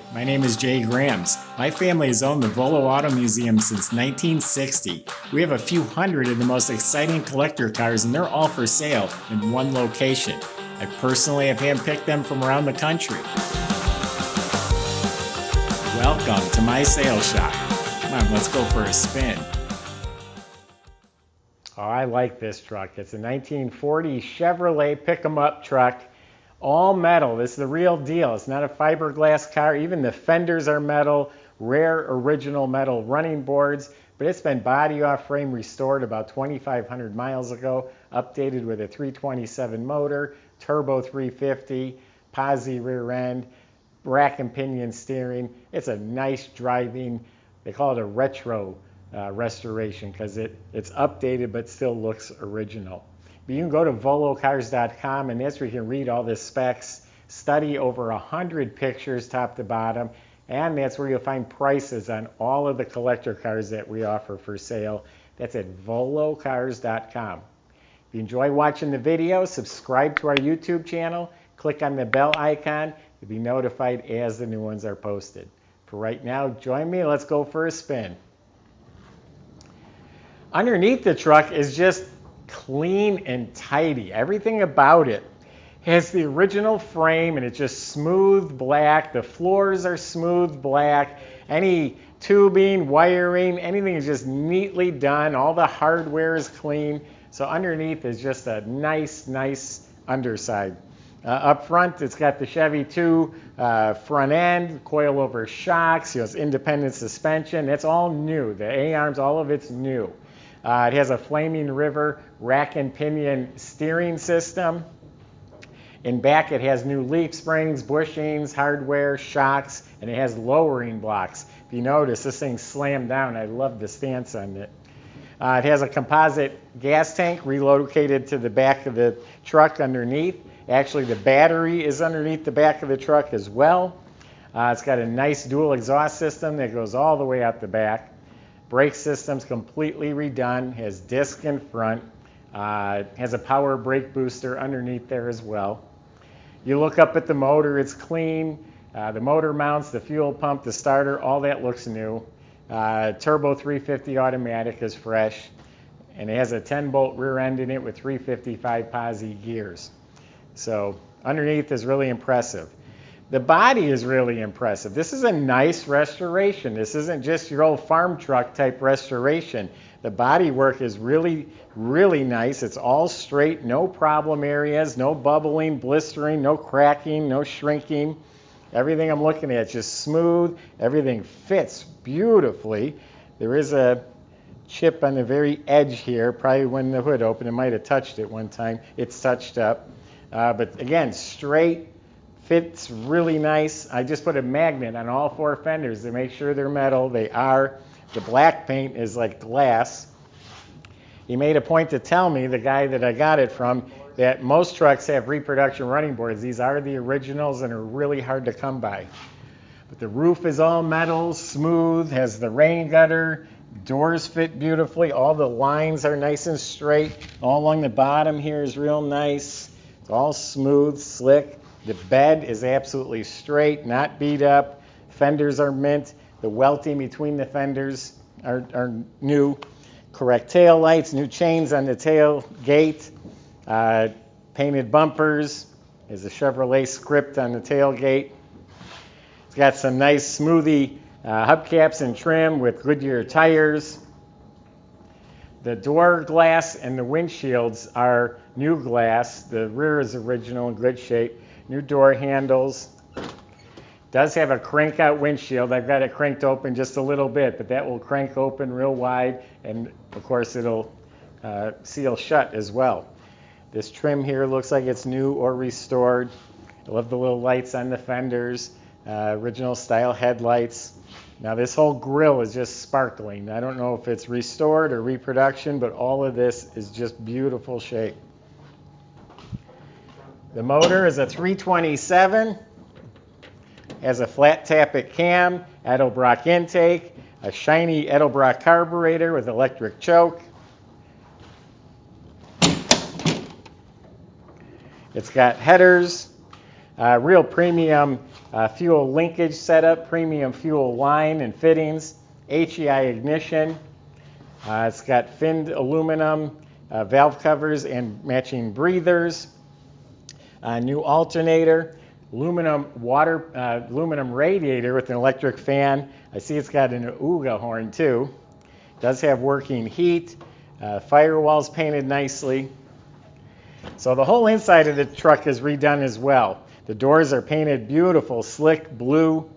Hi, my name is Jay Grams. My family has owned the Volo Auto Museum since 1960. We have a few hundred of the most exciting collector cars, and they're all for sale in one location. I personally have handpicked them from around the country. Welcome to my sales shop. Come on, let's go for a spin. Oh, I like this truck. It's a 1940 Chevrolet pick-em-up truck. All metal. This is the real deal. It's not a fiberglass car. Even the fenders are metal, rare original metal running boards, but it's been body off frame restored about 2,500 miles ago, updated with a 327 motor, turbo 350, posi rear end, rack and pinion steering. It's a nice driving, they call it a retro restoration because it's updated but still looks original. But you can go to volocars.com, and that's where you can read all the specs, study over 100 pictures top to bottom, and that's where you'll find prices on all of the collector cars that we offer for sale. That's at volocars.com. If you enjoy watching the video, subscribe to our YouTube channel, click on the bell icon to be notified as the new ones are posted. For right now, join me. Let's go for a spin. Underneath the truck is just clean and tidy. Everything about it has the original frame, and it's just smooth black. The floors are smooth black. Any tubing, wiring, anything is just neatly done. All the hardware is clean. So underneath is just a nice underside. Up front, it's got the Chevy 2 front end, coilover shocks, it's independent suspension. It's all new. The A-arms, all of it's new. It has a Flaming River rack and pinion steering system. In back, it has new leaf springs, bushings, hardware, shocks, and it has lowering blocks. If you notice, this thing's slammed down. I love the stance on it. It has a composite gas tank relocated to the back of the truck underneath. Actually, the battery is underneath the back of the truck as well. It's got a nice dual exhaust system that goes all the way out the back. Brake system's completely redone, has disc in front, has a power brake booster underneath there as well. You look up at the motor, it's clean. The motor mounts, the fuel pump, the starter, all that looks new. Turbo 350 automatic is fresh, and it has a 10-bolt rear end in it with 355 posi gears. So underneath is really impressive. The body is really impressive. This is a nice restoration. This isn't just your old farm truck type restoration. The body work is really nice. It's all straight, no problem areas, no bubbling, blistering, no cracking, no shrinking. Everything I'm looking at is just smooth. Everything fits beautifully. There is a chip on the very edge here, probably when the hood opened. It might have touched it one time. It's touched up. But again, straight. Fits really nice. I just put a magnet on all four fenders to make sure they're metal. They are. The black paint is like glass. He made a point to tell me, the guy that I got it from, that most trucks have reproduction running boards. These are the originals and are really hard to come by. But the roof is all metal, smooth, has the rain gutter, doors fit beautifully, all the lines are nice and straight. All along the bottom here is real nice. It's all smooth, slick. The bed is absolutely straight, not beat up. Fenders are mint. The welting between the fenders are new. Correct tail lights, new chains on the tailgate, painted bumpers. There's a Chevrolet script on the tailgate. It's got some nice smoothy hubcaps and trim with Goodyear tires. The door glass and the windshields are new glass. The rear is original in good shape. New door handles. Does have a crank out windshield. I've got it cranked open just a little bit, but that will crank open real wide, and of course it'll seal shut as well. This trim here looks like it's new or restored. I love the little lights on the fenders, original style headlights. Now this whole grille is just sparkling. I don't know if it's restored or reproduction, but all of this is just beautiful shape. The motor is a 327, has a flat tappet cam, Edelbrock intake, a shiny Edelbrock carburetor with electric choke. It's got headers, Real premium fuel linkage setup, premium fuel line and fittings, HEI ignition. It's got finned aluminum valve covers and matching breathers. New alternator, aluminum radiator with an electric fan. I see it's got an Ooga horn too. It does have working heat. Firewall's painted nicely. So the whole inside of the truck is redone as well. The doors are painted beautiful, slick blue.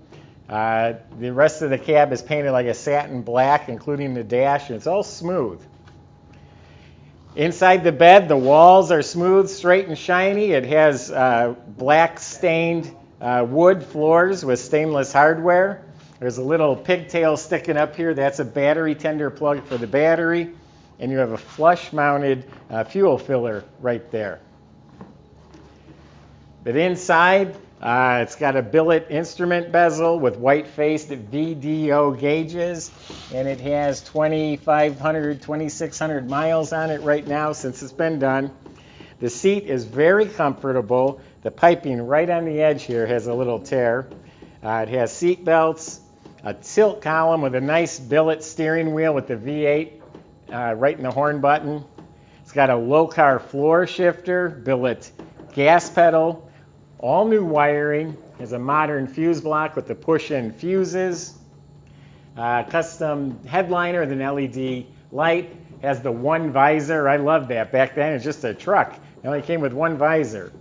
The rest of the cab is painted like a satin black, including the dash, and it's all smooth. Inside the bed, the walls are smooth, straight, and shiny. It has black stained wood floors with stainless hardware. There's a little pigtail sticking up here. That's a battery tender plug for the battery. And you have a flush-mounted fuel filler right there. But inside, it's got a billet instrument bezel with white-faced VDO gauges, and it has 2,500, 2,600 miles on it right now since it's been done. The seat is very comfortable. The piping right on the edge here has a little tear. It has seat belts, a tilt column with a nice billet steering wheel with the V8 right in the horn button. It's got a low-car floor shifter, billet gas pedal, all new wiring. Has a modern fuse block with the push-in fuses. Custom headliner with an LED light. Has the one visor. I love that. Back then it was just a truck. It only came with one visor.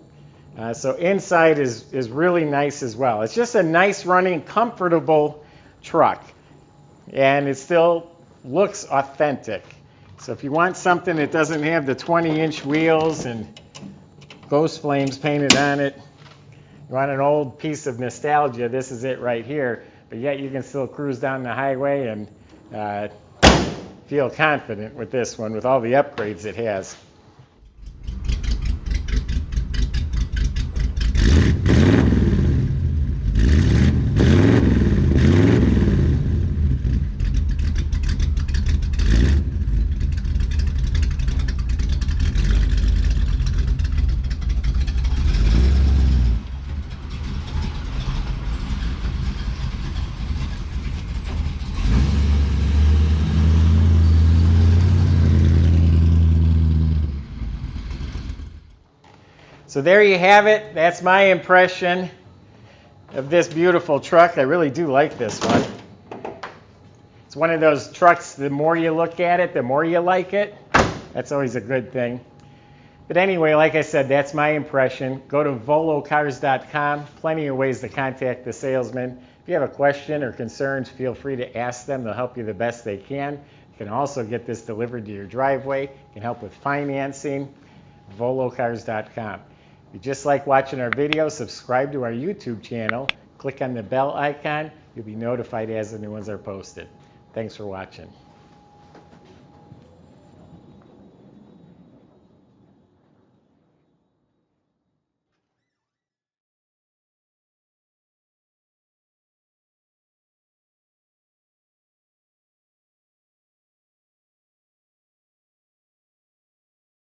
So inside is really nice as well. It's just a nice running, comfortable truck. And it still looks authentic. So if you want something that doesn't have the 20-inch wheels and ghost flames painted on it, you want an old piece of nostalgia, this is it right here. But yet you can still cruise down the highway and feel confident with this one, with all the upgrades it has. So there you have it. That's my impression of this beautiful truck. I really do like this one. It's one of those trucks, the more you look at it, the more you like it. That's always a good thing. But anyway, like I said, that's my impression. Go to volocars.com. Plenty of ways to contact the salesman. If you have a question or concerns, feel free to ask them. They'll help you the best they can. You can also get this delivered to your driveway. You can help with financing. volocars.com. If you just like watching our videos, subscribe to our YouTube channel. Click on the bell icon. You'll be notified as the new ones are posted. Thanks for watching.